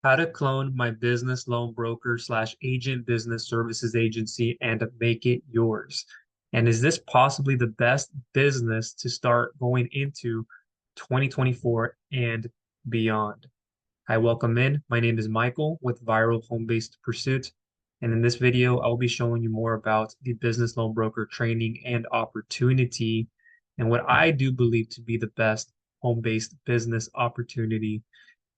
How to clone my business loan broker slash agent business services agency and make it yours. And is this possibly the best business to start going into 2024 and beyond? Hi, welcome in. My name is Michael with Viral Home-Based Pursuit. And in this video, I'll be showing you more about the business loan broker training and opportunity and what I do believe to be the best home-based business opportunity.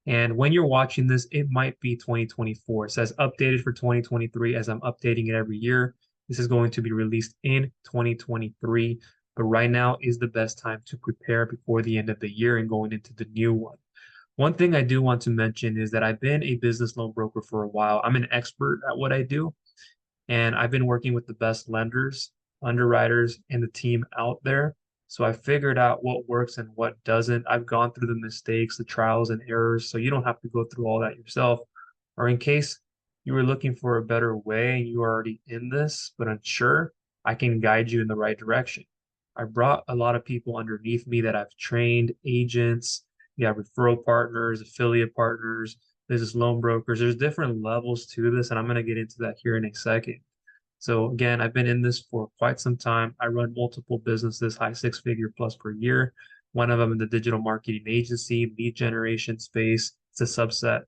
And when you're watching this, it might be 2024. It says updated for 2023 as I'm updating it every year. This is going to be released in 2023, but right now is the best time to prepare before the end of the year and going into the new one. One thing I do want to mention is that I've been a business loan broker for a while. I'm an expert at what I do, and I've been working with the best lenders, underwriters, and the team out there. So I figured out what works and what doesn't. I've gone through the mistakes, the trials and errors, so you don't have to go through all that yourself. Or in case you were looking for a better way and you are already in this but unsure, I can guide you in the right direction. I brought a lot of people underneath me that I've trained, agents, yeah, referral partners, affiliate partners, business loan brokers. There's different levels to this, and I'm going to get into that here in a second. So again, I've been in this for quite some time. I run multiple businesses, high six-figure plus per year. One of them in the digital marketing agency, lead generation space. It's a subset.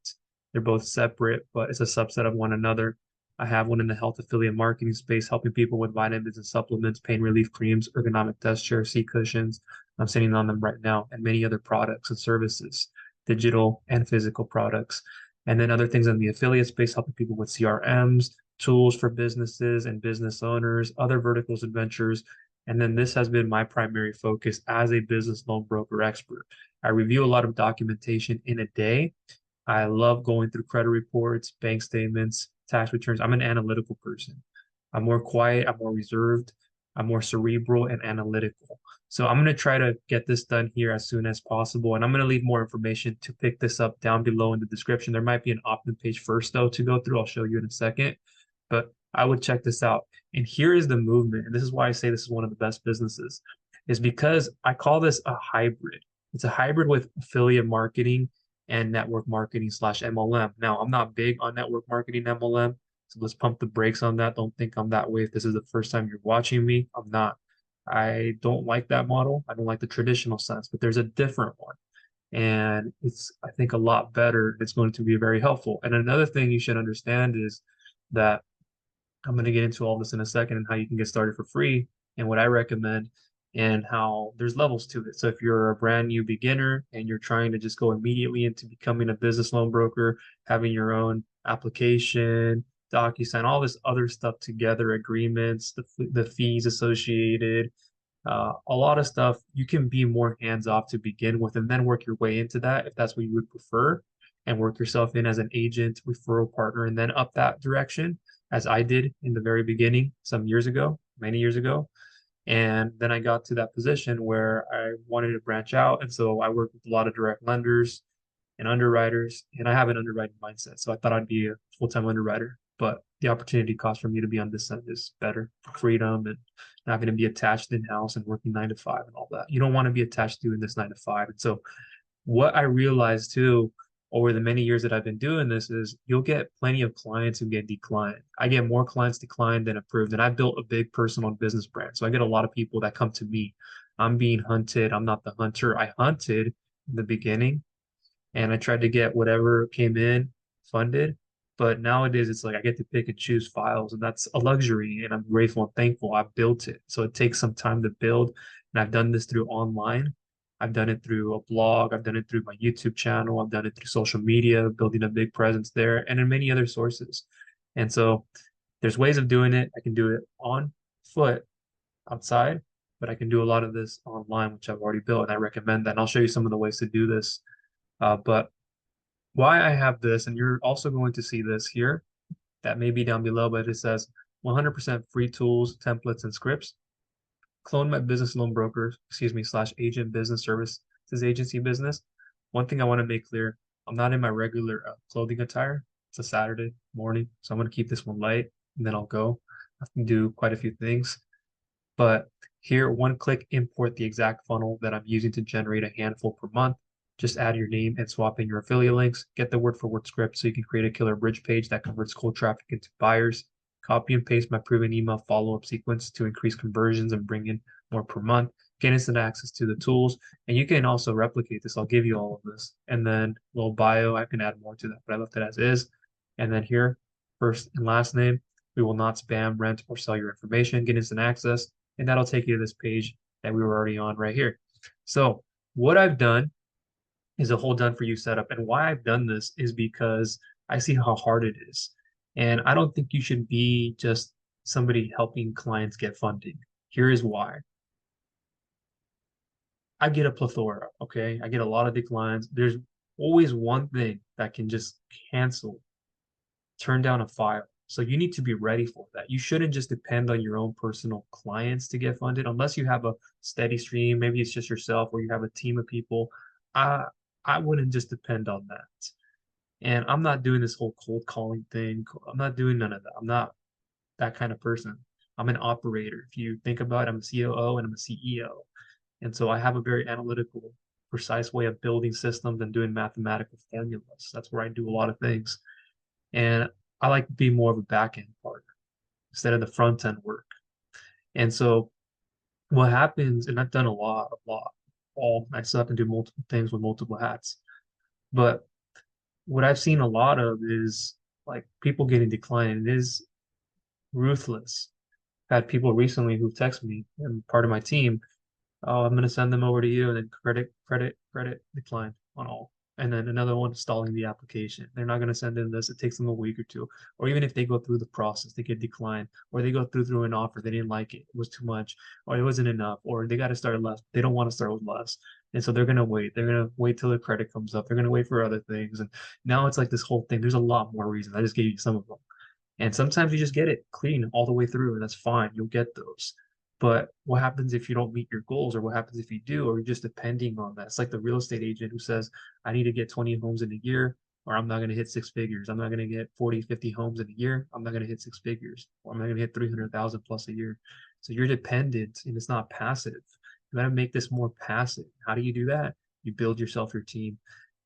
They're both separate, but it's a subset of one another. I have one in the health affiliate marketing space, helping people with vitamins and supplements, pain relief creams, ergonomic desk chairs, seat cushions. I'm sitting on them right now, and many other products and services, digital and physical products. And then other things in the affiliate space, helping people with CRMs, tools for businesses and business owners, other verticals and ventures. And then this has been my primary focus as a business loan broker expert. I review a lot of documentation in a day. I love going through credit reports, bank statements, tax returns. I'm an analytical person. I'm more quiet, I'm more reserved, I'm more cerebral and analytical. So I'm going to try to get this done here as soon as possible. And I'm going to leave more information to pick this up down below in the description. There might be an opt-in page first, though, to go through. I'll show you in a second. But I would check this out. And here is the movement. And this is why I say this is one of the best businesses, is because I call this a hybrid. It's a hybrid with affiliate marketing and network marketing slash MLM. Now, I'm not big on network marketing MLM, so let's pump the brakes on that. Don't think I'm that way. If this is the first time you're watching me, I'm not. I don't like that model. I don't like the traditional sense, but there's a different one. And it's, I think, a lot better. It's going to be very helpful. And another thing you should understand is that I'm going to get into all this in a second and how you can get started for free and what I recommend and how there's levels to it. So if you're a brand new beginner and you're trying to just go immediately into becoming a business loan broker, having your own application, DocuSign, all this other stuff together, agreements, the fees associated, a lot of stuff, you can be more hands off to begin with and then work your way into that if that's what you would prefer and work yourself in as an agent, referral partner, and then up that direction as I did in the very beginning some years ago, many years ago. And then I got to that position where I wanted to branch out. And so I worked with a lot of direct lenders and underwriters, and I have an underwriting mindset. So I thought I'd be a full-time underwriter, but the opportunity cost for me to be on this end is better freedom and not going to be attached in-house and working 9 to 5 and all that. You don't want to be attached doing this 9 to 5. And so what I realized too over the many years that I've been doing this is you'll get plenty of clients who get declined. I get more clients declined than approved, and I built a big personal business brand. So I get a lot of people that come to me. I'm being hunted. I'm not the hunter. I hunted in the beginning and I tried to get whatever came in funded. But nowadays it's like I get to pick and choose files, and that's a luxury. And I'm grateful and thankful I built it. So it takes some time to build. And I've done this through online. I've done it through a blog. I've done it through my YouTube channel. I've done it through social media, building a big presence there, and in many other sources. And so there's ways of doing it. I can do it on foot outside, but I can do a lot of this online, which I've already built. And I recommend that. And I'll show you some of the ways to do this. But why I have this, and you're also going to see this here, that may be down below, but it says 100% free tools, templates, and scripts. Clone my business loan broker, excuse me, slash agent business service. This is agency business. One thing I want to make clear, I'm not in my regular clothing attire. It's a Saturday morning, so I'm going to keep this one light, and then I'll go. I can do quite a few things. But here, one click, import the exact funnel that I'm using to generate a handful per month. Just add your name and swap in your affiliate links. Get the word for word script so you can create a killer bridge page that converts cold traffic into buyers. Copy and paste my proven email follow-up sequence to increase conversions and bring in more per month. Get instant access to the tools. And you can also replicate this. I'll give you all of this. And then little bio, I can add more to that, but I left it as is. And then here, first and last name. We will not spam, rent, or sell your information. Get instant access. And that'll take you to this page that we were already on right here. So what I've done is a whole done for you setup. And why I've done this is because I see how hard it is. And I don't think you should be just somebody helping clients get funding. Here is why. I get a plethora, okay? I get a lot of declines. There's always one thing that can just cancel, turn down a file. So you need to be ready for that. You shouldn't just depend on your own personal clients to get funded unless you have a steady stream. Maybe it's just yourself or you have a team of people. I I wouldn't just depend on that. And I'm not doing this whole cold calling thing. I'm not doing none of that. I'm not that kind of person. I'm an operator. If you think about it, I'm a COO and I'm a CEO. And so I have a very analytical, precise way of building systems and doing mathematical formulas. That's where I do a lot of things. And I like to be more of a back end partner instead of the front end work. And so what happens, and I've done a lot, all I still have to do multiple things with multiple hats. But what I've seen a lot of is like people getting declined. It is ruthless. I've had people recently who text me and part of my team, oh, I'm going to send them over to you, and then credit declined on all. And then another one stalling the application. They're not going to send in this. It takes them a week or two. Or even if they go through the process, they get declined. Or they go through an offer, they didn't like it. It was too much. Or it wasn't enough. Or they got to start less. They don't want to start with less. And so they're going to wait. They're going to wait till the credit comes up. They're going to wait for other things. And now it's like this whole thing. There's a lot more reasons. I just gave you some of them. And sometimes you just get it clean all the way through, and that's fine. You'll get those. But what happens if you don't meet your goals, or what happens if you do, or you're just depending on that? It's like the real estate agent who says, I need to get 20 homes in a year, or I'm not going to hit six figures. I'm not going to get 40, 50 homes in a year. I'm not going to hit six figures, or I'm not going to hit 300,000 plus a year. So you're dependent, and it's not passive. You got to make this more passive. How do you do that? You build yourself your team.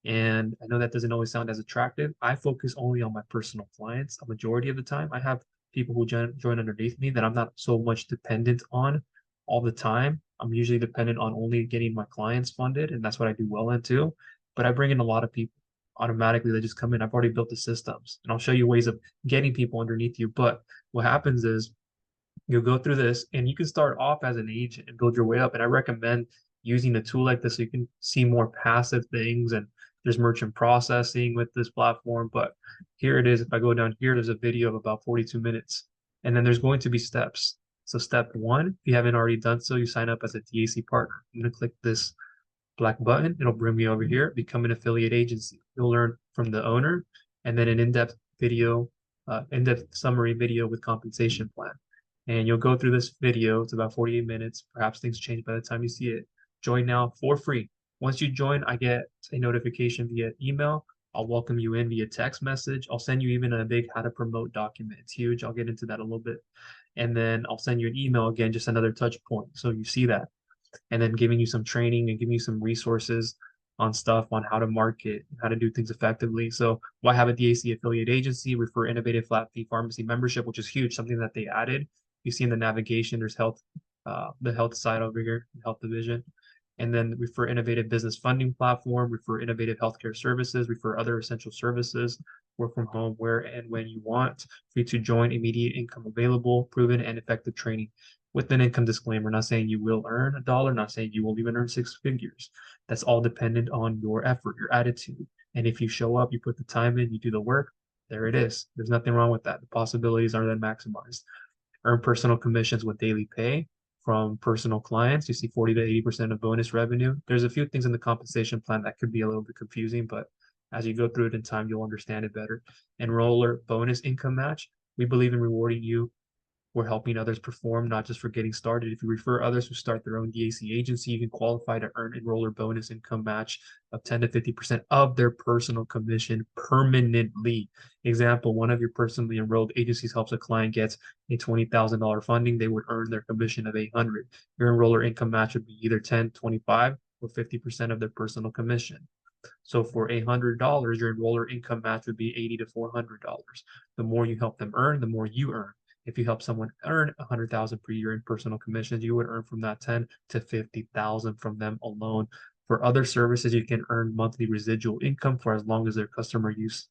And I know that doesn't always sound as attractive. I focus only on my personal clients a majority of the time. I have people who join underneath me that I'm not so much dependent on all the time. I'm usually dependent on only getting my clients funded, and that's what I do well in too. But I bring in a lot of people automatically. They just come in. I've already built the systems, and I'll show you ways of getting people underneath you. But what happens is you'll go through this, and you can start off as an agent and build your way up. And I recommend using a tool like this so you can see more passive things. And there's merchant processing with this platform. But here it is. If I go down here, there's a video of about 42 minutes. And then there's going to be steps. So step one, if you haven't already done so, you sign up as a DAC partner. I'm going to click this black button. It'll bring me over here, become an affiliate agency. You'll learn from the owner, and then an in-depth video, in-depth summary video with compensation plan. And you'll go through this video. It's about 48 minutes. Perhaps things change by the time you see it. Join now for free. Once you join, I get a notification via email. I'll welcome you in via text message. I'll send you even a big how to promote document. It's huge. I'll get into that a little bit. And then I'll send you an email again, just another touch point. So you see that. And then giving you some training and giving you some resources on stuff on how to market, how to do things effectively. So why have a DAC affiliate agency? Refer innovative flat fee pharmacy membership, which is huge, something that they added. You see in the navigation, there's health, the health side over here, health division. And then refer innovative business funding platform, refer innovative healthcare services, refer other essential services, work from home where and when you want, free to join, immediate income available, proven and effective training with an income disclaimer, not saying you will earn a dollar, not saying you will even earn six figures. That's all dependent on your effort, your attitude. And if you show up, you put the time in, you do the work, there it is. There's nothing wrong with that. The possibilities are then maximized. Earn personal commissions with daily pay from personal clients. You see 40 to 80% of bonus revenue. There's a few things in the compensation plan that could be a little bit confusing, but as you go through it in time, you'll understand it better. Enroller bonus income match. We believe in rewarding you. We're helping others perform, not just for getting started. If you refer others who start their own DAC agency, you can qualify to earn enroller bonus income match of 10 to 50% of their personal commission permanently. Example, one of your personally enrolled agencies helps a client get a $20,000 funding, they would earn their commission of 800. Your enroller income match would be either 10, 25, or 50% of their personal commission. So for $100, your enroller income match would be $80 to $400. The more you help them earn, the more you earn. If you help someone earn 100,000 per year in personal commissions, you would earn from that 10 to 50,000 from them alone. For other services, you can earn monthly residual income for as long as their customer uses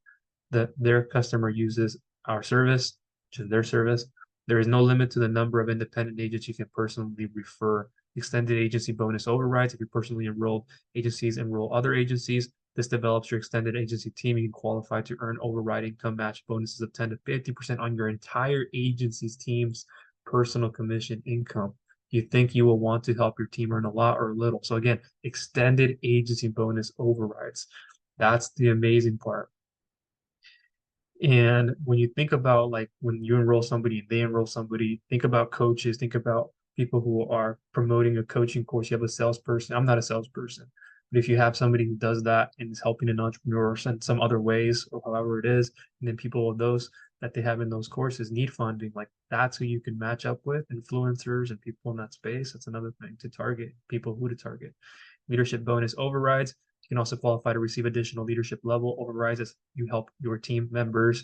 our service, which is their service. There is no limit to the number of independent agents you can personally refer. Extended agency bonus overrides. If you personally enrolled agencies enroll other agencies, this develops your extended agency team. You can qualify to earn override income match bonuses of 10 to 50% on your entire agency's team's personal commission income. You think you will want to help your team earn a lot or a little. So again, extended agency bonus overrides. That's the amazing part. And when you think about like when you enroll somebody and they enroll somebody, think about coaches, think about people who are promoting a coaching course. You have a salesperson. I'm not a salesperson, but if you have somebody who does that and is helping an entrepreneur in some other ways or however it is, and then people of those that they have in those courses need funding, like that's who you can match up with, influencers and people in that space. That's another thing to target, people who to target. Leadership bonus overrides. You can also qualify to receive additional leadership level overrides as you help your team member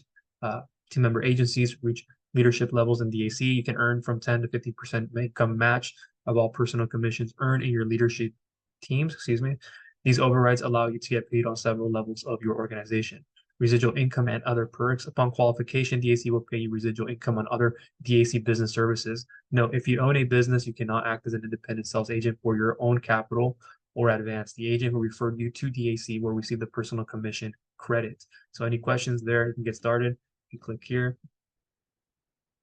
agencies reach leadership levels in DAC. You can earn from 10 to 50% income match of all personal commissions earned in your leadership teams. Excuse me. These overrides allow you to get paid on several levels of your organization. Residual income and other perks. Upon qualification, DAC will pay you residual income on other DAC business services. No, if you own a business, you cannot act as an independent sales agent for your own capital or advance. The agent who referred you to DAC will receive the personal commission credit. So any questions there, you can get started. You click here.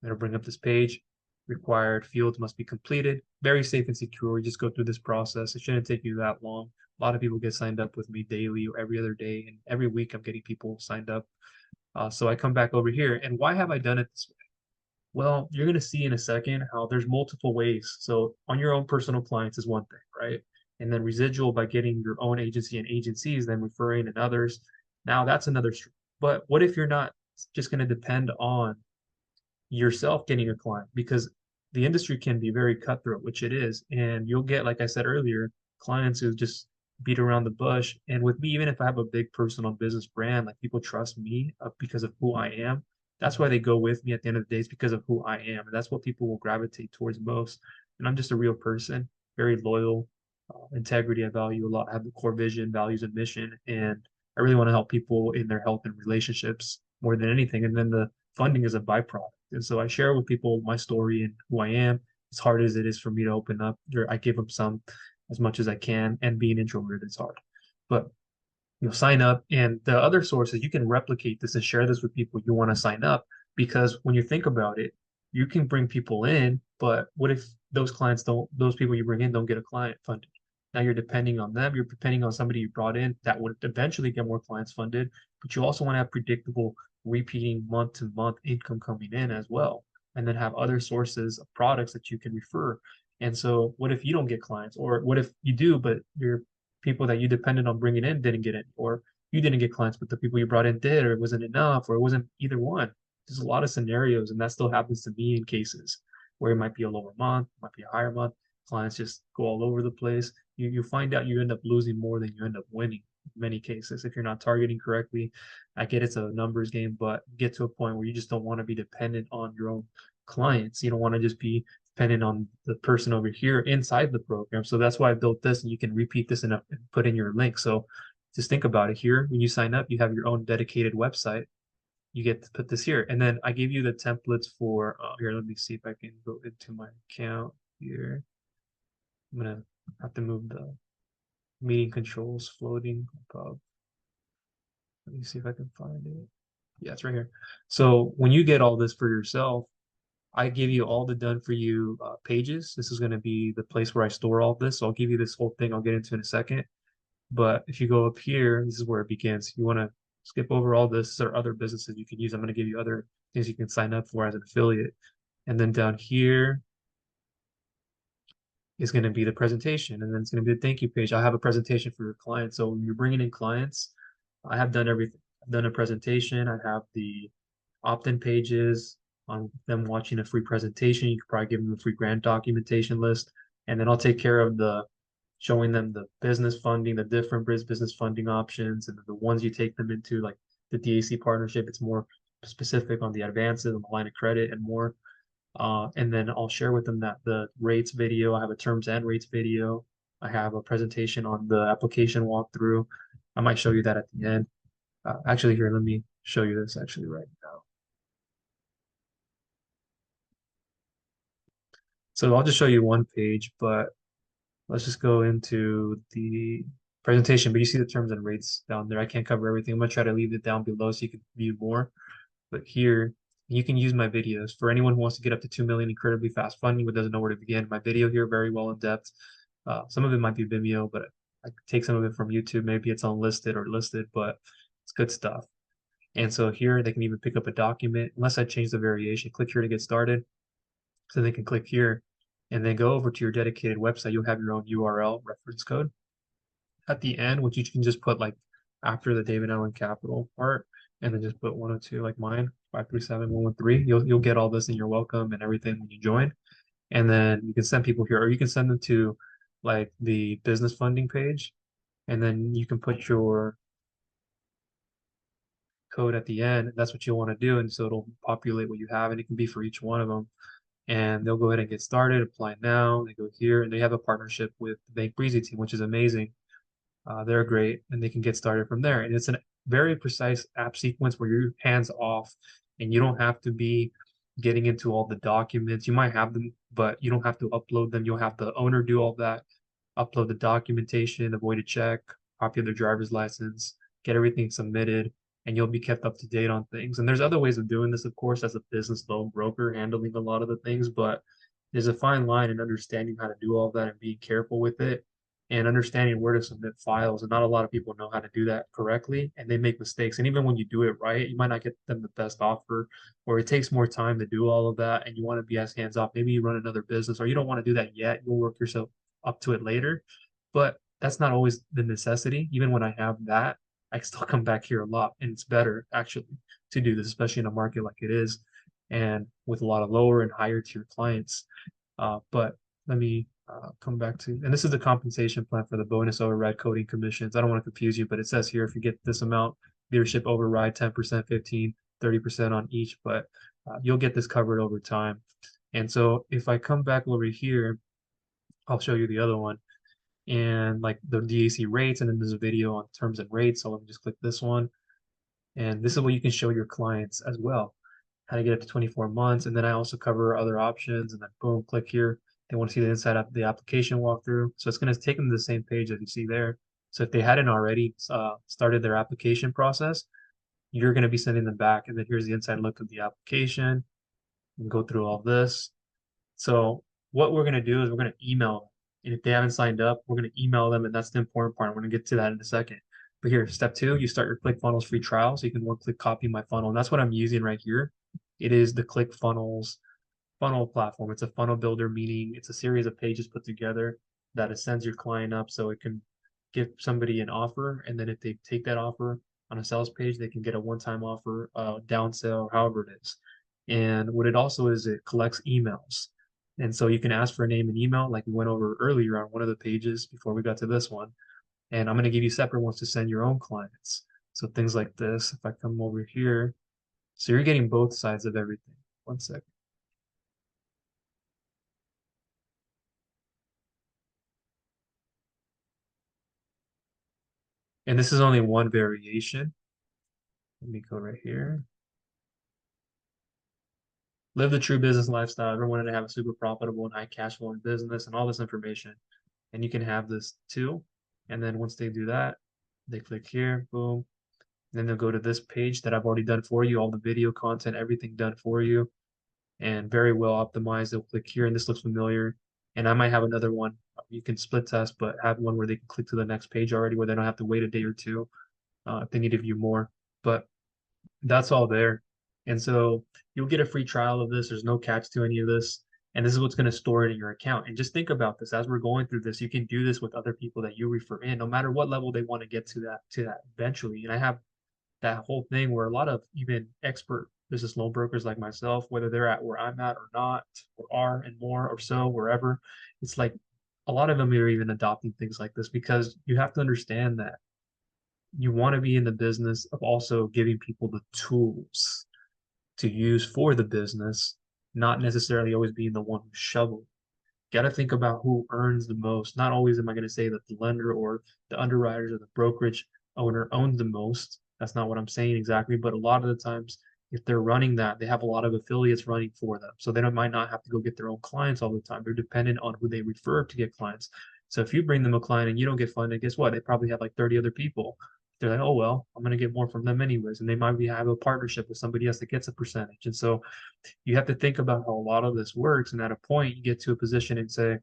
It'll bring up this page. Required fields must be completed. Very safe and secure. You just go through this process. It shouldn't take you that long. A lot of people get signed up with me daily or every other day. And every week I'm getting people signed up. So I come back over here. And why have I done it this way? Well, you're going to see in a second how there's multiple ways. So on your own personal clients is one thing, right? And then residual by getting your own agency and agencies, then referring and others. Now that's another stream. But what if you're not just going to depend on yourself getting a client? Because the industry can be very cutthroat, which it is. And you'll get, like I said earlier, clients who just beat around the bush. And with me, even if I have a big personal business brand, like people trust me because of who I am. That's why they go with me at the end of the day, is because of who I am. And that's what people will gravitate towards most. And I'm just a real person, very loyal, integrity. I value a lot. I have the core vision, values, and mission. And I really want to help people in their health and relationships more than anything. And then the funding is a byproduct. And so I share with people my story and who I am. As hard as it is for me to open up, I give them some as much as I can. And being introverted is hard. But sign up. And the other sources, you can replicate this and share this with people you want to sign up. Because when you think about it, you can bring people in, but what if those people you bring in don't get a client funded? Now you're depending on them. You're depending on somebody you brought in that would eventually get more clients funded, but you also want to have predictable, repeating month to month income coming in as well. And then have other sources of products that you can refer. And so, what if you don't get clients? Or what if you do, but your people that you depended on bringing in didn't get in? Or you didn't get clients, but the people you brought in did, or it wasn't enough, or it wasn't either one. There's a lot of scenarios, and that still happens to me in cases where it might be a lower month, might be a higher month. Clients just go all over the place. You find out you end up losing more than you end up winning in many cases if you're not targeting correctly. I get it's a numbers game, but get to a point where you just don't want to be dependent on your own clients. You don't want to just be dependent on the person over here inside the program. So that's why I built this, and you can repeat this and put in your link. So just think about it here. When you sign up, you have your own dedicated website. You get to put this here. And then I gave you the templates for, here, let me see if I can go into my account here. I'm going to have to move the meeting controls floating above. Let me see if I can find it. Yeah, it's right here. So when you get all this for yourself, I give you all the done for you pages. This is going to be the place where I store all this. So I'll give you this whole thing I'll get into in a second. But if you go up here, this is where it begins. You want to skip over all this or other businesses you can use. I'm going to give you other things you can sign up for as an affiliate. And then down here is going to be the presentation. And then it's going to be the thank you page. I have a presentation for your clients. So when you're bringing in clients, I have done everything. I've done a presentation. I have the opt-in pages on them watching a free presentation. You could probably give them a free grant documentation list. And then I'll take care of the showing them the business funding, the different business funding options, and the ones you take them into, like the DAC partnership. It's more specific on the advances on the line of credit and more. And then I'll share with them that the rates video, I have a terms and rates video. I have a presentation on the application walkthrough. I might show you that at the end. Actually, here, let me show you this actually right now. So I'll just show you one page, but let's just go into the presentation. But you see the terms and rates down there. I can't cover everything. I'm gonna try to leave it down below so you can view more. But here, you can use my videos. For anyone who wants to get up to 2 million incredibly fast funding but doesn't know where to begin, my video here, very well in depth. Some of it might be Vimeo, but I take some of it from YouTube. Maybe it's unlisted or listed, but it's good stuff. And so here they can even pick up a document, unless I change the variation. Click here to get started. So they can click here and then go over to your dedicated website. You'll have your own URL reference code at the end, which you can just put like after the David Allen Capital part, and then just put 102 like mine, 537-113. You'll get all this and you're welcome and everything when you join. And then you can send people here, or you can send them to like the business funding page, and then you can put your code at the end. That's what you'll want to do, and so it'll populate what you have, and it can be for each one of them. And they'll go ahead and get started, apply now. They go here, and they have a partnership with the Bank Breezy team, which is amazing. They're great, and they can get started from there. And it's a very precise app sequence where you're hands off, and you don't have to be getting into all the documents. You might have them, but you don't have to upload them. You'll have the owner do all that, upload the documentation, avoid a check, copy of their driver's license, get everything submitted, and you'll be kept up to date on things. And there's other ways of doing this, of course, as a business loan broker, handling a lot of the things, but there's a fine line in understanding how to do all that and being careful with it and understanding where to submit files. And not a lot of people know how to do that correctly, and they make mistakes. And even when you do it right, you might not get them the best offer, or it takes more time to do all of that, and you want to be as hands off. Maybe you run another business, or you don't want to do that yet. You'll work yourself up to it later. But that's not always the necessity. Even when I have that, I still come back here a lot, and it's better actually to do this, especially in a market like it is, and with a lot of lower and higher tier clients. But let me come back to, and this is the compensation plan for the bonus override coding commissions. I don't want to confuse you, but it says here if you get this amount, leadership override 10%, 15, 30% on each, but you'll get this covered over time. And so if I come back over here, I'll show you the other one and like the DAC rates, and then there's a video on terms and rates. So let me just click this one. And this is what you can show your clients as well, how to get up to 24 months. And then I also cover other options, and then boom, click here. They want to see the inside of the application walkthrough. So it's going to take them to the same page that you see there. So if they hadn't already started their application process, you're going to be sending them back. And then here's the inside look of the application. And go through all this. So what we're going to do is we're going to email them. And if they haven't signed up, we're going to email them. And that's the important part. We're going to get to that in a second. But here, step 2, you start your ClickFunnels free trial. So you can one-click copy my funnel. And that's what I'm using right here. It is the ClickFunnels funnel platform. It's a funnel builder, meaning it's a series of pages put together that it sends your client up so it can give somebody an offer. And then if they take that offer on a sales page, they can get a one-time offer, down sell, however it is. And what it also is, it collects emails. And so you can ask for a name and email like we went over earlier on one of the pages before we got to this one. And I'm going to give you separate ones to send your own clients. So things like this, if I come over here, so you're getting both sides of everything. One second. And this is only one variation. Let me go right here. Live the true business lifestyle. Everyone wanted to have a super profitable and high cash flowing business and all this information. And you can have this too. And then once they do that, they click here, boom. And then they'll go to this page that I've already done for you, all the video content, everything done for you, and very well optimized. They'll click here, and this looks familiar. And I might have another one. You can split test, but have one where they can click to the next page already, where they don't have to wait a day or two if they need to view more. But that's all there. And so you'll get a free trial of this. There's no catch to any of this. And this is what's going to store it in your account. And just think about this as we're going through this. You can do this with other people that you refer in, no matter what level they want to get to that eventually. And I have that whole thing where a lot of even expert business loan brokers like myself, whether they're at where I'm at or not, or are and more or so, wherever, it's like a lot of them are even adopting things like this because you have to understand that you want to be in the business of also giving people the tools to use for the business, not necessarily always being the one who shovel. Got to think about who earns the most. Not always am I going to say that the lender or the underwriters or the brokerage owner owns the most. That's not what I'm saying exactly. But a lot of the times, if they're running that, they have a lot of affiliates running for them. So they don't, might not have to go get their own clients all the time. They're dependent on who they refer to get clients. So if you bring them a client and you don't get funded, guess what? They probably have like 30 other people. They're like, oh, well, I'm going to get more from them anyways. And they might be have a partnership with somebody else that gets a percentage. And so you have to think about how a lot of this works. And at a point, you get to a position and say,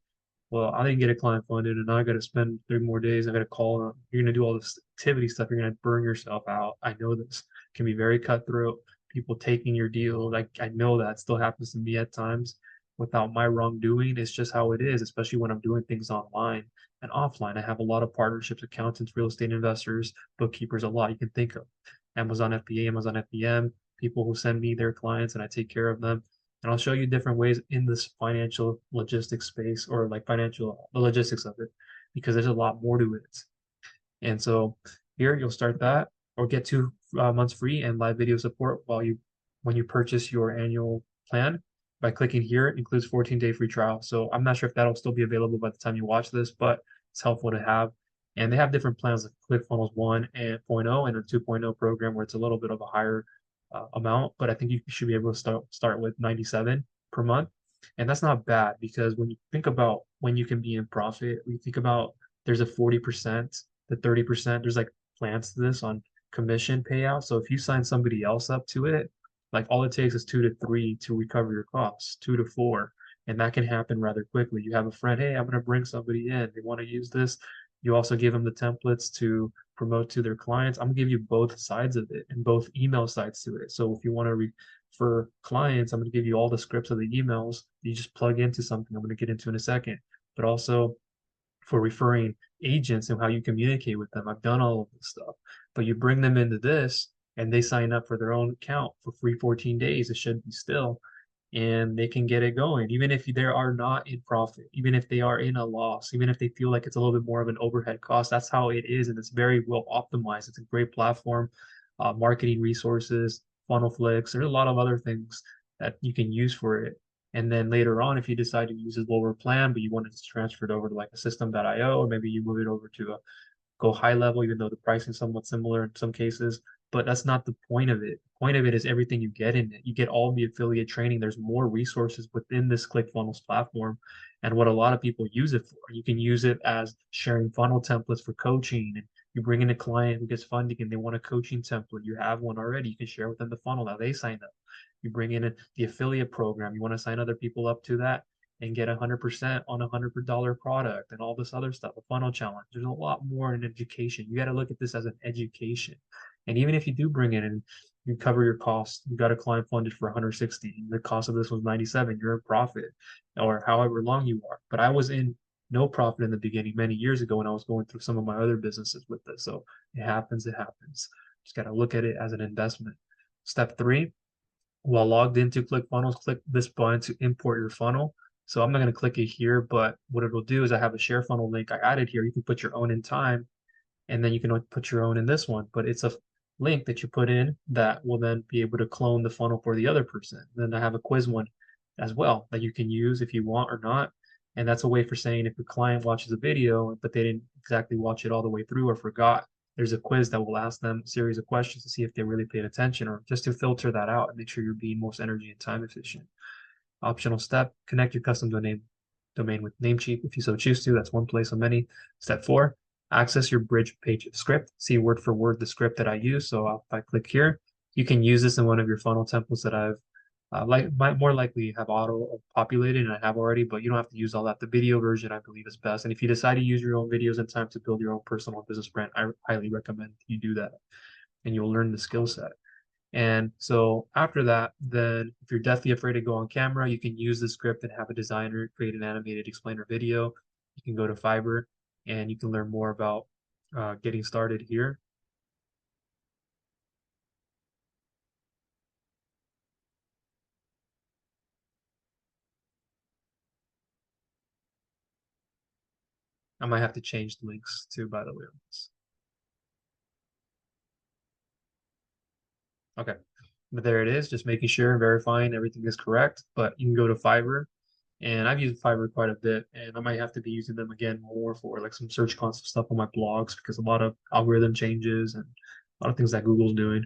well, I didn't get a client funded and now I got to spend 3 more days. I got to call them. You're going to do all this activity stuff. You're going to burn yourself out. I know this can be very cutthroat. People taking your deal. Like I know that still happens to me at times without my wrongdoing. It's just how it is, especially when I'm doing things online and offline. I have a lot of partnerships, accountants, real estate investors, bookkeepers, a lot you can think of. Amazon FBA, Amazon FBM, people who send me their clients and I take care of them. And I'll show you different ways in this financial logistics space or like financial, the logistics of it, because there's a lot more to it. And so here you'll start that or get 2 months free and live video support when you purchase your annual plan by clicking here. It includes 14-day free trial. So I'm not sure if that'll still be available by the time you watch this, but it's helpful to have. And they have different plans like ClickFunnels 1 and 0.0 and a 2.0 program where it's a little bit of a higher amount, but I think you should be able to start with 97 per month. And that's not bad because when you think about when you can be in profit, we think about there's a 40%, the 30%, there's like plans to this on commission payout. So if you sign somebody else up to it, like all it takes is 2 to 3 to recover your costs, 2 to 4. And that can happen rather quickly. You have a friend, hey, I'm going to bring somebody in. They want to use this. You also give them the templates to promote to their clients. I'm gonna give you both sides of it and both email sides to it. So if you want to refer clients, I'm gonna give you all the scripts of the emails. You just plug into something I'm gonna get into in a second. But also for referring agents and how you communicate with them. I've done all of this stuff. But you bring them into this and they sign up for their own account for free 14 days. It should be still and they can get it going, even if they are not in profit, even if they are in a loss, even if they feel like it's a little bit more of an overhead cost. That's how it is, and it's very well optimized. It's a great platform, marketing resources, funnel flicks. There's a lot of other things that you can use for it. And then later on, if you decide to use a lower plan, but you want to transfer it over to like a system.io, or maybe you move it over to a go high level, even though the pricing is somewhat similar in some cases. But that's not the point of it. The point of it is everything you get in it. You get all the affiliate training. There's more resources within this ClickFunnels platform. And what a lot of people use it for, you can use it as sharing funnel templates for coaching. And you bring in a client who gets funding and they want a coaching template. You have one already. You can share with them the funnel. Now they sign up. You bring in the affiliate program. You want to sign other people up to that and get 100% on $100 product and all this other stuff, a funnel challenge. There's a lot more in education. You got to look at this as an education. And even if you do bring in and you cover your costs, you got a client funded for 160, the cost of this was 97, you're in profit or however long you are. But I was in no profit in the beginning many years ago when I was going through some of my other businesses with this. So it happens, it happens. Just got to look at it as an investment. Step 3, while logged into ClickFunnels, click this button to import your funnel. So I'm not going to click it here, but what it'll do is I have a share funnel link I added here. You can put your own in time, and then you can put your own in this one. But it's a link that you put in that will then be able to clone the funnel for the other person. Then I have a quiz one as well that you can use if you want or not. And that's a way for saying if your client watches a video, but they didn't exactly watch it all the way through or forgot, there's a quiz that will ask them a series of questions to see if they really paid attention or just to filter that out and make sure you're being most energy and time efficient. Optional step, connect your custom domain with Namecheap if you so choose to. That's one place of many. Step 4, access your bridge page script. See word for word the script that I use. So if I click here, you can use this in one of your funnel templates that I've might more likely have auto populated and I have already, but you don't have to use all that. The video version I believe is best. And if you decide to use your own videos in time to build your own personal business brand, I highly recommend you do that and you'll learn the skill set. And so after that, then if you're deathly afraid to go on camera, you can use the script and have a designer create an animated explainer video. You can go to Fiverr and you can learn more about getting started here. I might have to change the links too, by the way, on this. Okay. But there it is, just making sure and verifying everything is correct. But you can go to Fiverr, and I've used Fiverr quite a bit, and I might have to be using them again more for like some search console stuff on my blogs because a lot of algorithm changes and a lot of things that Google's doing.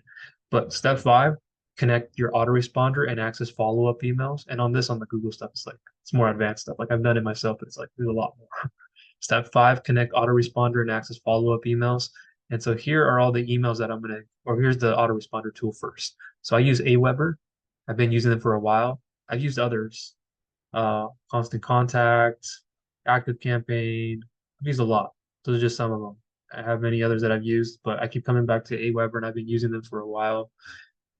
But step five, connect your autoresponder and access follow-up emails. And on this, on the Google stuff, it's like it's more advanced stuff. Like I've done it myself, but it's like there's a lot more. Step five, connect autoresponder and access follow-up emails. And so here are all the emails that I'm gonna, or here's the autoresponder tool first. So I use Aweber. I've been using them for a while. I've used others, Constant Contact, Active Campaign. I've used a lot. Those are just some of them. I have many others that I've used, but I keep coming back to Aweber and I've been using them for a while.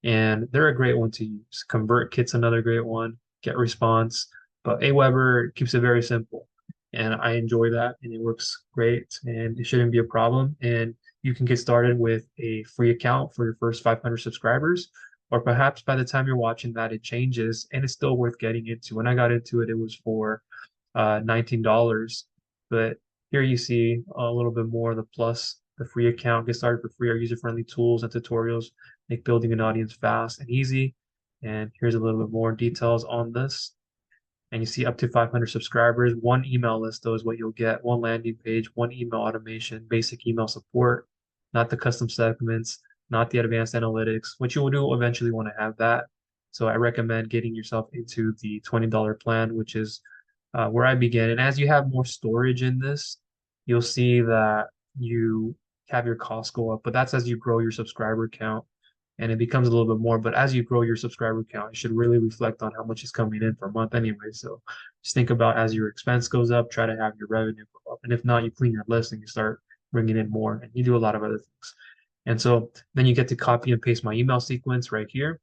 And they're a great one to use. ConvertKit's another great one. Get Response, but Aweber keeps it very simple, and I enjoy that, and it works great, and it shouldn't be a problem. And you can get started with a free account for your first 500 subscribers, or perhaps by the time you're watching that, it changes, and it's still worth getting into. When I got into it, it was for $19, but here you see a little bit more the plus, the free account, get started for free, our user-friendly tools and tutorials make building an audience fast and easy. And here's a little bit more details on this. And you see up to 500 subscribers, one email list, though, is what you'll get, one landing page, one email automation, basic email support, not the custom segments, not the advanced analytics, which you will do eventually want to have that. So I recommend getting yourself into the $20 plan, which is where I began. And as you have more storage in this, you'll see that you have your costs go up, but that's as you grow your subscriber count and it becomes a little bit more. But as you grow your subscriber count, it should really reflect on how much is coming in per month anyway. So just think about as your expense goes up, try to have your revenue go up. And if not, you clean your list and you start bringing in more and you do a lot of other things. And so then you get to copy and paste my email sequence right here.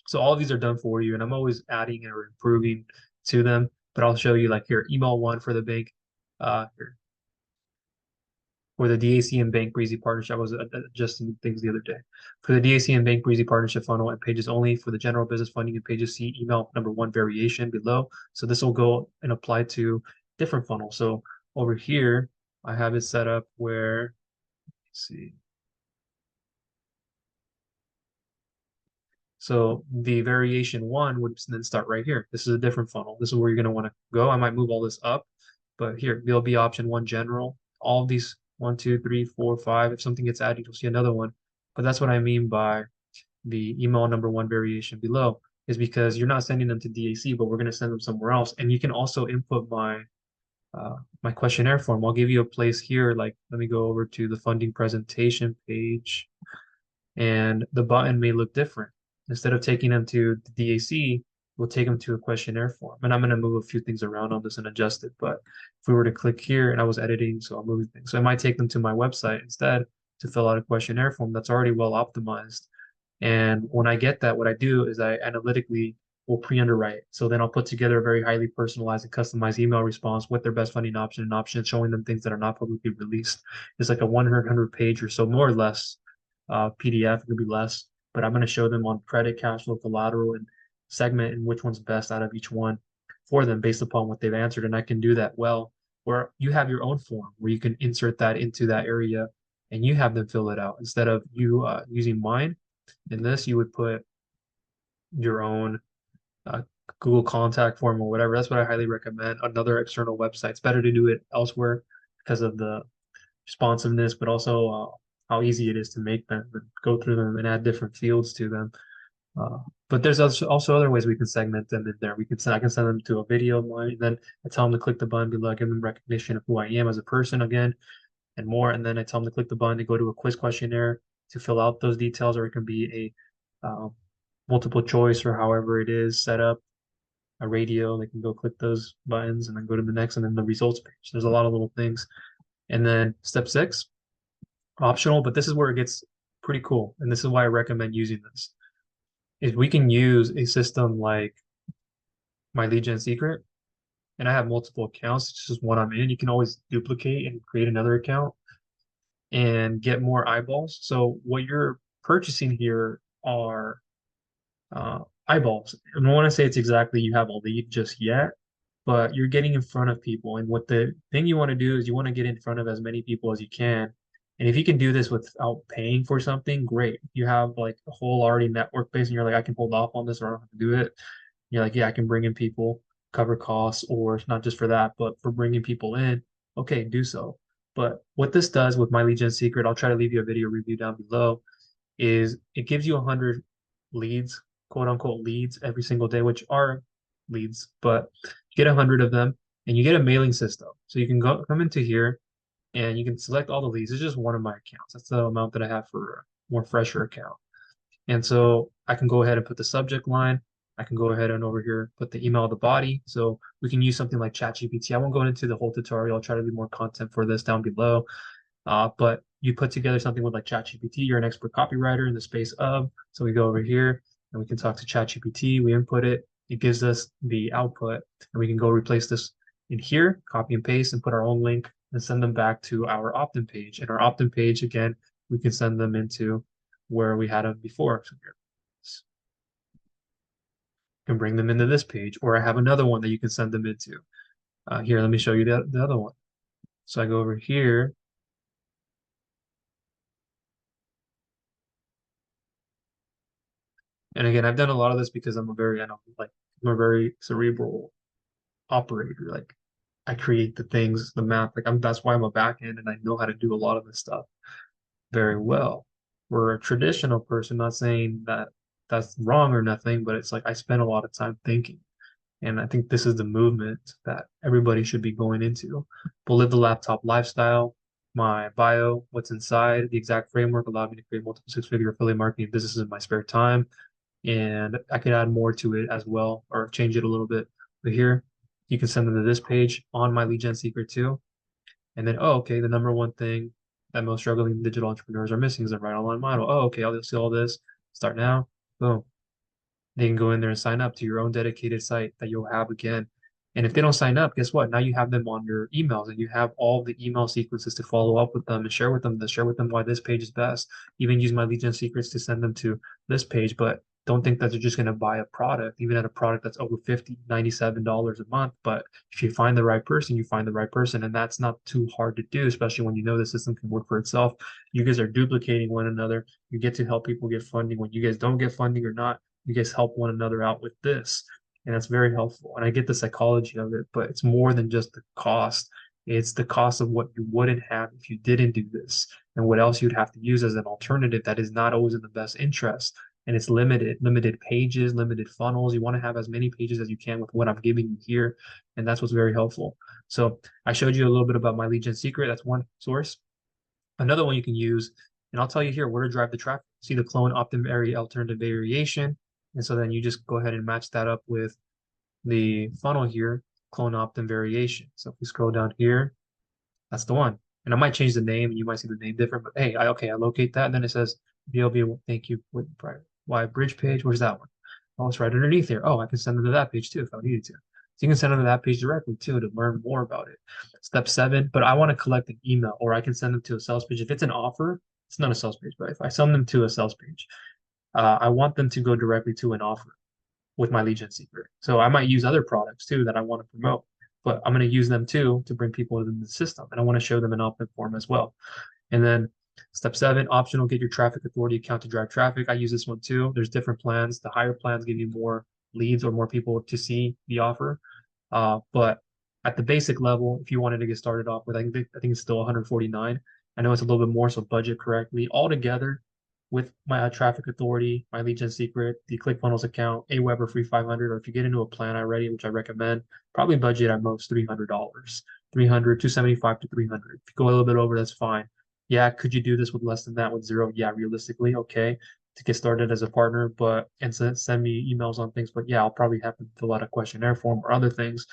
So all of these are done for you, and I'm always adding or improving to them. But I'll show you like here, email one for the bank, here for the DAC and Bank Breezy partnership. I was adjusting things the other day. For the DAC and Bank Breezy partnership funnel and pages only for the general business funding and pages see email number one variation below. So this will go and apply to different funnels. So over here, I have it set up where, let's see. So the variation one would then start right here. This is a different funnel. This is where you're going to want to go. I might move all this up, but here, there'll be option one general. All of these one, two, three, four, five. If something gets added, you'll see another one. But that's what I mean by the email number one variation below is because you're not sending them to DAC, but we're going to send them somewhere else. And you can also input my questionnaire form. I'll give you a place here. Like, let me go over to the funding presentation page and the button may look different. Instead of taking them to the DAC, we'll take them to a questionnaire form. And I'm going to move a few things around on this and adjust it. But if we were to click here and I was editing, so I'm moving things. So I might take them to my website instead to fill out a questionnaire form that's already well optimized. And when I get that, what I do is I analytically will pre-underwrite. So then I'll put together a very highly personalized and customized email response with their best funding option and options, showing them things that are not publicly released. It's like a 100 page or so, more or less, PDF. It could be less, but I'm going to show them on credit, cash flow, collateral, and segment and which one's best out of each one for them based upon what they've answered. And I can do that well, where you have your own form where you can insert that into that area and you have them fill it out instead of you using mine. In this, you would put your own uh, Google contact form or whatever. That's what I highly recommend. Another external website. It's better to do it elsewhere because of the responsiveness, but also how easy it is to make them and go through them and add different fields to them. Uh, but there's also other ways we can segment them in there. I can send them to a video of mine, then I tell them to click the button below, give them recognition of who I am as a person again, and more. And then I tell them to click the button to go to a quiz questionnaire to fill out those details, or it can be a multiple choice or however it is set up, a radio. They can go click those buttons and then go to the next, and then the results page. There's a lot of little things. And then step six, optional, but this is where it gets pretty cool. And this is why I recommend using this. Is we can use a system like my lead gen secret, and I have multiple accounts. It's just one I'm in. You can always duplicate and create another account and get more eyeballs. So what you're purchasing here are eyeballs. And I want to say it's exactly you have a lead just yet, but you're getting in front of people. And what the thing you want to do is you want to get in front of as many people as you can. And if you can do this without paying for something, great. If you have like a whole already network base and you're like, I can hold off on this or I don't have to do it. You're like, yeah, I can bring in people, cover costs, or not just for that, but for bringing people in. Okay, do so. But what this does with My Lead Gen Secret, I'll try to leave you a video review down below, is it gives you 100 leads, quote unquote leads every single day, which are leads, but you get 100 of them and you get a mailing system. So you can come into here and you can select all the leads. It's just one of my accounts. That's the amount that I have for a more fresher account. And so I can go ahead and put the subject line. I can go ahead and over here put the email at the body. So we can use something like ChatGPT. I won't go into the whole tutorial. I'll try to do more content for this down below. But you put together something with like ChatGPT, you're an expert copywriter in the space of. So we go over here and we can talk to ChatGPT. We input it. It gives us the output, and we can go replace this in here, copy and paste, and put our own link and send them back to our opt-in page. And our opt-in page, again, we can send them into where we had them before. So here, you can bring them into this page, or I have another one that you can send them into. Here, let me show you the other one. So I go over here. And again, I've done a lot of this because I know, like, I'm a very cerebral operator. Like, I create the things, the math. Like, that's why I'm a back end and I know how to do a lot of this stuff very well. We're a traditional person, not saying that that's wrong or nothing, but it's like I spend a lot of time thinking. And I think this is the movement that everybody should be going into. But live the laptop lifestyle, my bio, what's inside, the exact framework allowed me to create multiple six-figure affiliate marketing businesses in my spare time. And I could add more to it as well or change it a little bit. But here, you can send them to this page on My Lead Gen Secret too. And then, oh, okay, the number one thing that most struggling digital entrepreneurs are missing is a right online model. Oh, okay, I'll see all this. Start now. Boom. They can go in there and sign up to your own dedicated site that you'll have again. And if they don't sign up, guess what? Now you have them on your emails and you have all the email sequences to follow up with them and share with them why this page is best. Even use My Lead Gen Secrets to send them to this page, but don't think that they're just going to buy a product, even at a product that's over $50, $97 a month. But if you find the right person, you find the right person. And that's not too hard to do, especially when you know the system can work for itself. You guys are duplicating one another. You get to help people get funding. When you guys don't get funding or not, you guys help one another out with this. And that's very helpful. And I get the psychology of it, but it's more than just the cost. It's the cost of what you wouldn't have if you didn't do this and what else you'd have to use as an alternative that is not always in the best interest. And it's limited pages, limited funnels. You want to have as many pages as you can with what I'm giving you here. And that's what's very helpful. So I showed you a little bit about My Lead Gen Secret. That's one source. Another one you can use, and I'll tell you here where to drive the traffic. See the clone opt-in alternative variation. And so then you just go ahead and match that up with the funnel here, clone opt-in variation. So if we scroll down here, that's the one. And I might change the name and you might see the name different, but hey, okay, I locate that. And then it says BLB, thank you. Why bridge page? Where's that one? Oh, it's right underneath here. Oh, I can send them to that page too if I needed to. So you can send them to that page directly too to learn more about it. Step 7, but I want to collect an email or I can send them to a sales page. If it's an offer, it's not a sales page, but if I send them to a sales page, I want them to go directly to an offer with My Lead Gen Secret. So I might use other products too that I want to promote, but I'm going to use them too to bring people into the system. And I want to show them an opt-in form as well. And then step 7, optional, get your traffic authority account to drive traffic. I use this one too. There's different plans. The higher plans give you more leads or more people to see the offer. But at the basic level, if you wanted to get started off with, I think it's still 149. I know it's a little bit more, so budget correctly. Altogether, with my traffic authority, my lead gen secret, the ClickFunnels account, Aweber free 500, or if you get into a plan already, which I recommend, probably budget at most $300, 300, 275 to 300. If you go a little bit over, that's fine. Yeah, could you do this with less than that with zero? Yeah, realistically, okay, to get started as a partner, but and send me emails on things. But yeah, I'll probably have to fill out a questionnaire form or other things.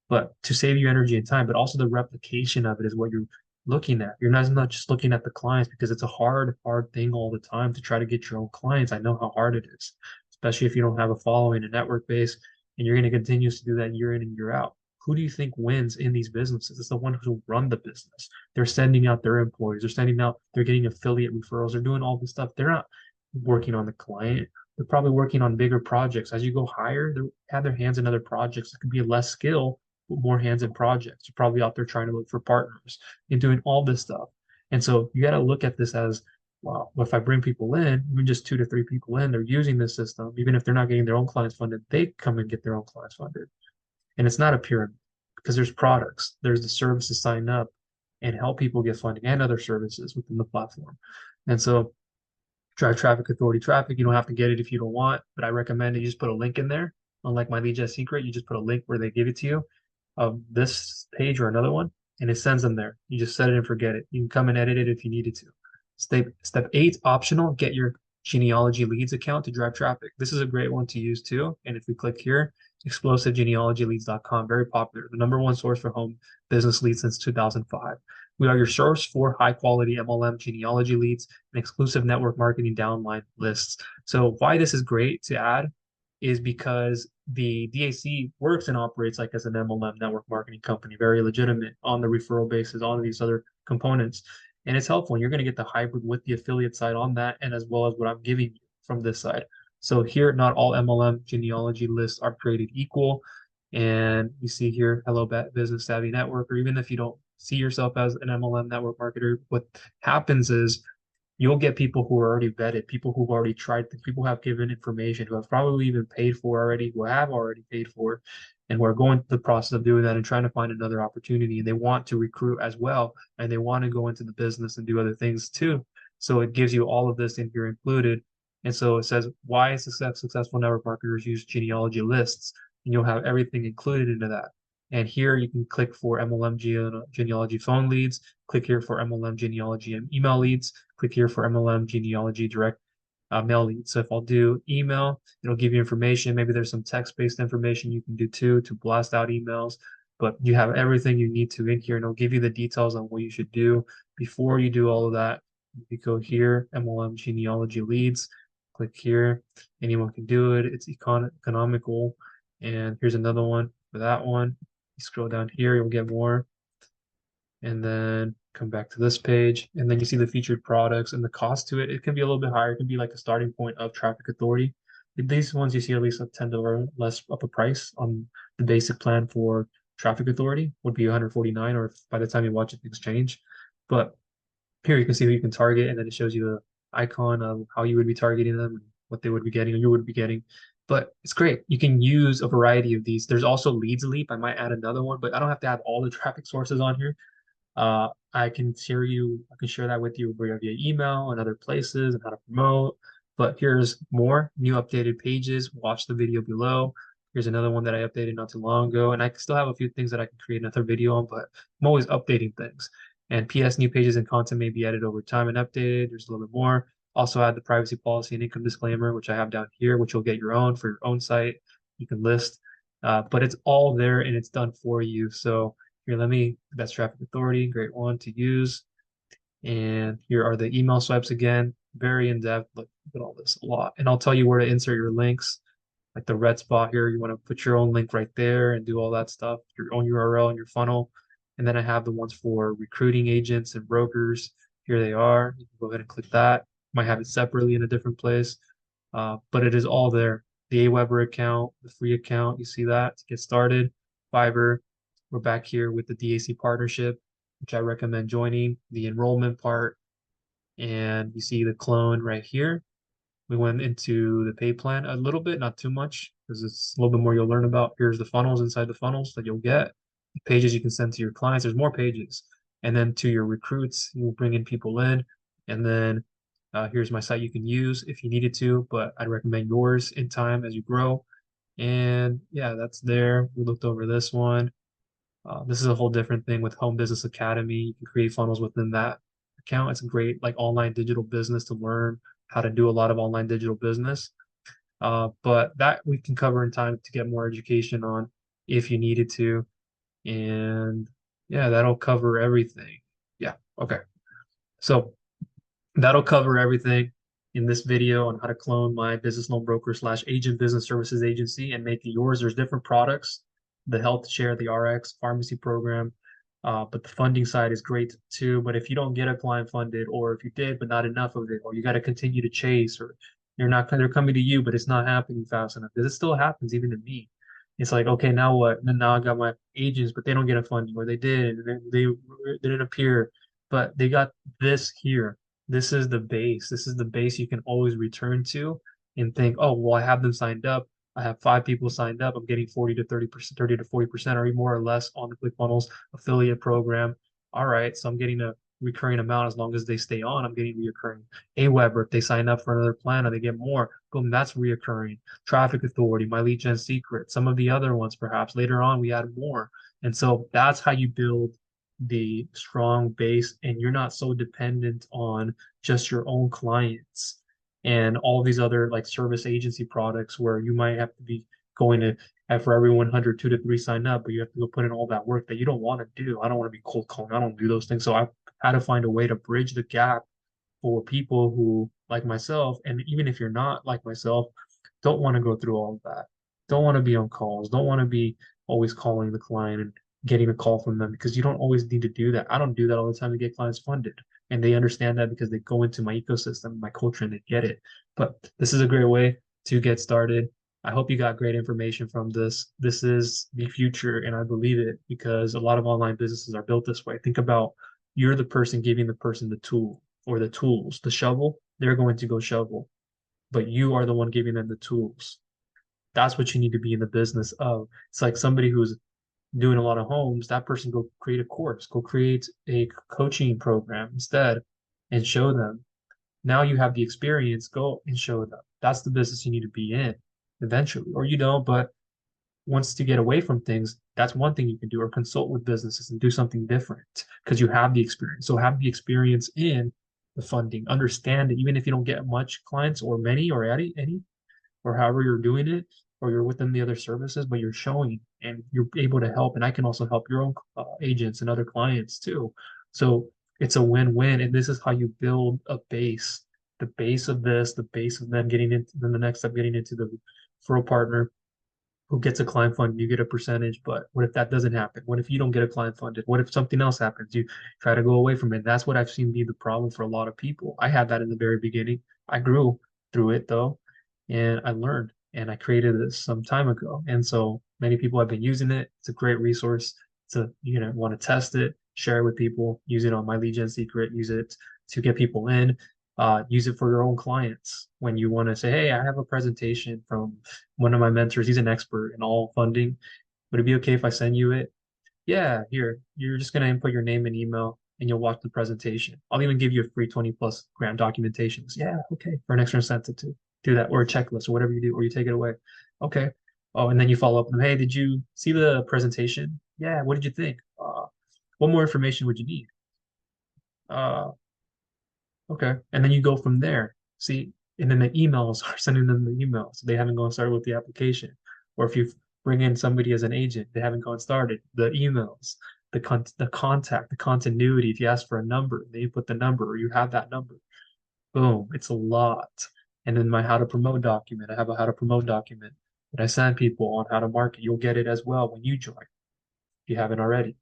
But to save you energy and time, but also the replication of it is what you're looking at. You're not just looking at the clients because it's a hard thing all the time to try to get your own clients. I know how hard it is, especially if you don't have a following, a network base, and you're going to continue to do that year in and year out. Who do you think wins in these businesses? It's the ones who run the business. They're sending out their employees. They're getting affiliate referrals. They're doing all this stuff. They're not working on the client. They're probably working on bigger projects. As you go higher, they have their hands in other projects. It could be less skill, more hands in projects. You're probably out there trying to look for partners and doing all this stuff. And so you got to look at this as, wow, if I bring people in, even just 2 to 3 people in, they're using this system, even if they're not getting their own clients funded, they come and get their own clients funded. And it's not a pyramid because there's products, there's the services sign up and help people get funding and other services within the platform. And so drive traffic authority traffic, you don't have to get it if you don't want, but I recommend that you just put a link in there. Unlike my lead gen secret, you just put a link where they give it to you of this page or another one, and it sends them there. You just set it and forget it. You can come and edit it if you needed to. Step 8, optional, get your genealogy leads account to drive traffic. This is a great one to use too. And if we click here, explosivegenealogyleads.com, very popular, the #1 source for home business leads since 2005. We are your source for high quality MLM genealogy leads and exclusive network marketing downline lists. So why this is great to add is because the DAC works and operates like as an MLM network marketing company, very legitimate on the referral basis, on these other components. And it's helpful. And you're going to get the hybrid with the affiliate side on that, and as well as what I'm giving you from this side. So here, not all MLM genealogy lists are created equal. And you see here, Hello Business Savvy Network, or even if you don't see yourself as an MLM network marketer, what happens is you'll get people who are already vetted, people who've already tried things, people who have given information, who have probably even paid for already, who have already paid for, and who are going through the process of doing that and trying to find another opportunity. And they want to recruit as well, and they want to go into the business and do other things too. So it gives you all of this in here included. And so it says, why successful network marketers use genealogy lists? And you'll have everything included into that. And here you can click for MLM genealogy phone leads, click here for MLM genealogy and email leads, click here for MLM genealogy direct mail leads. So if I'll do email, it'll give you information. Maybe there's some text-based information you can do too to blast out emails, but you have everything you need to in here, and it'll give you the details on what you should do before you do all of that. You go here, MLM genealogy leads, click here. Anyone can do it. It's economical. And here's another one for that one. You scroll down here, you'll get more. And then come back to this page. And then you see the featured products and the cost to it. It can be a little bit higher. It can be like a starting point of traffic authority. These ones you see at least a $10 less of a price on the basic plan for traffic authority would be 149, or if by the time you watch it, things change. But here you can see who you can target, and then it shows you the icon of how you would be targeting them and what they would be getting or you would be getting. But it's great. You can use a variety of these. There's also Leads Leap. I might add another one, but I don't have to have all the traffic sources on here. I can share that with you via email and other places and how to promote. But here's more new updated pages. Watch the video below. Here's another one that I updated not too long ago. And I still have a few things that I can create another video on, but I'm always updating things. And PS, new pages and content may be added over time and updated. There's a little bit more. Also add the privacy policy and income disclaimer, which I have down here, which you'll get your own for your own site. You can list, but it's all there and it's done for you. So here, that's traffic authority, great one to use. And here are the email swipes again, very in-depth. Look at all this a lot. And I'll tell you where to insert your links, like the red spot here. You want to put your own link right there and do all that stuff, your own URL and your funnel. And then I have the ones for recruiting agents and brokers. Here they are. You can go ahead and click that. Might have it separately in a different place, but it is all there. The Aweber account, the free account, you see that to get started. Fiverr. We're back here with the DAC partnership, which I recommend joining, the enrollment part, and you see the clone right here. We went into the pay plan a little bit, not too much, because it's a little bit more you'll learn about. Here's the funnels inside the funnels that you'll get, the pages you can send to your clients. There's more pages. And then to your recruits, you'll bring in people in. And then here's my site you can use if you needed to, but I'd recommend yours in time as you grow. And yeah, that's there. We looked over this one. This is a whole different thing with Home Business Academy. You can create funnels within that account. It's a great like online digital business to learn how to do a lot of online digital business. But that we can cover in time to get more education on if you needed to. And yeah, that'll cover everything. Yeah, okay. So that'll cover everything in this video on how to clone my business loan broker slash agent business services agency and make it yours. There's different products, the health share, the RX pharmacy program, but the funding side is great too. But if you don't get a client funded, or if you did but not enough of it, or you got to continue to chase, or they're coming to you but it's not happening fast enough, because it still happens even to me. It's like, okay, now what? And then now I got my agents, but they don't get a funding, or they did, and then they didn't appear, but they got this here. This is the base. This is the base you can always return to and think, oh, well, I have them signed up. I have 5 people signed up. I'm getting 40 to 30%, 30 to 40%, or even more or less on the ClickFunnels affiliate program. All right, so I'm getting a recurring amount as long as they stay on. I'm getting reoccurring. Aweber, if they sign up for another plan and they get more, boom, that's reoccurring. Traffic Authority, My Lead Gen Secret, some of the other ones perhaps. Later on, we add more. And so that's how you build the strong base, and you're not so dependent on just your own clients and all these other like service agency products where you might have to be going to have for every 100, 2 to 3 sign up, but you have to go put in all that work that you don't want to do. I don't want to be cold calling. I don't do those things. So I've had to find a way to bridge the gap for people who, like myself, and even if you're not like myself, don't want to go through all of that. Don't want to be on calls. Don't want to be always calling the client and getting a call from them because you don't always need to do that. I don't do that all the time to get clients funded. And they understand that because they go into my ecosystem, my culture, and they get it. But this is a great way to get started. I hope you got great information from this. This is the future, and I believe it because a lot of online businesses are built this way. Think about you're the person giving the person the tool or the tools, the shovel, they're going to go shovel, but you are the one giving them the tools. That's what you need to be in the business of. It's like somebody who's doing a lot of homes, that person go create a course, go create a coaching program instead and show them. Now you have the experience, go and show them. That's the business you need to be in eventually, or you don't, but wants to get away from things, that's one thing you can do, or consult with businesses and do something different because you have the experience. So have the experience in the funding. Understand that even if you don't get much clients or many or any, or however you're doing it, or you're within the other services, but you're showing and you're able to help. And I can also help your own agents and other clients too. So it's a win-win. And this is how you build a base. The base of this, the base of them getting into, then the next step, getting into the referral partner who gets a client funded, you get a percentage. But what if that doesn't happen? What if you don't get a client funded? What if something else happens? You try to go away from it. That's what I've seen be the problem for a lot of people. I had that in the very beginning. I grew through it though, and I learned and I created this some time ago. And so many people have been using it. It's a great resource to, want to test it, share it with people, use it on My Lead Gen Secret, use it to get people in. Use it for your own clients when you want to say, hey, I have a presentation from one of my mentors. He's an expert in all funding. Would it be okay if I send you it? Yeah, here. You're just going to input your name and email and you'll watch the presentation. I'll even give you a free 20 plus grant documentations. Yeah, okay. For an extra incentive to do that, or a checklist or whatever you do, or you take it away. Okay. Oh, and then you follow up with them. Hey, did you see the presentation? Yeah, what did you think? What more information would you need? Uh, Okay. And then you go from there. See, and then the emails are sending them the emails. So they haven't gone started with the application. Or if you bring in somebody as an agent, they haven't gone started. The emails, the contact, the continuity. If you ask for a number, then you put the number or you have that number. Boom, it's a lot. And then my how to promote document. I have a how to promote document that I send people on how to market. You'll get it as well when you join, if you haven't already.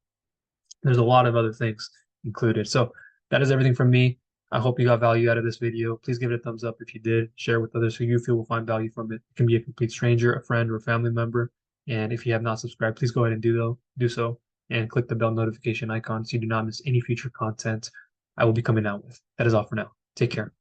There's a lot of other things included. So that is everything from me. I hope you got value out of this video. Please give it a thumbs up if you did. Share with others who you feel will find value from it. It can be a complete stranger, a friend, or a family member. And if you have not subscribed, please go ahead and do so and click the bell notification icon so you do not miss any future content I will be coming out with. That is all for now. Take care.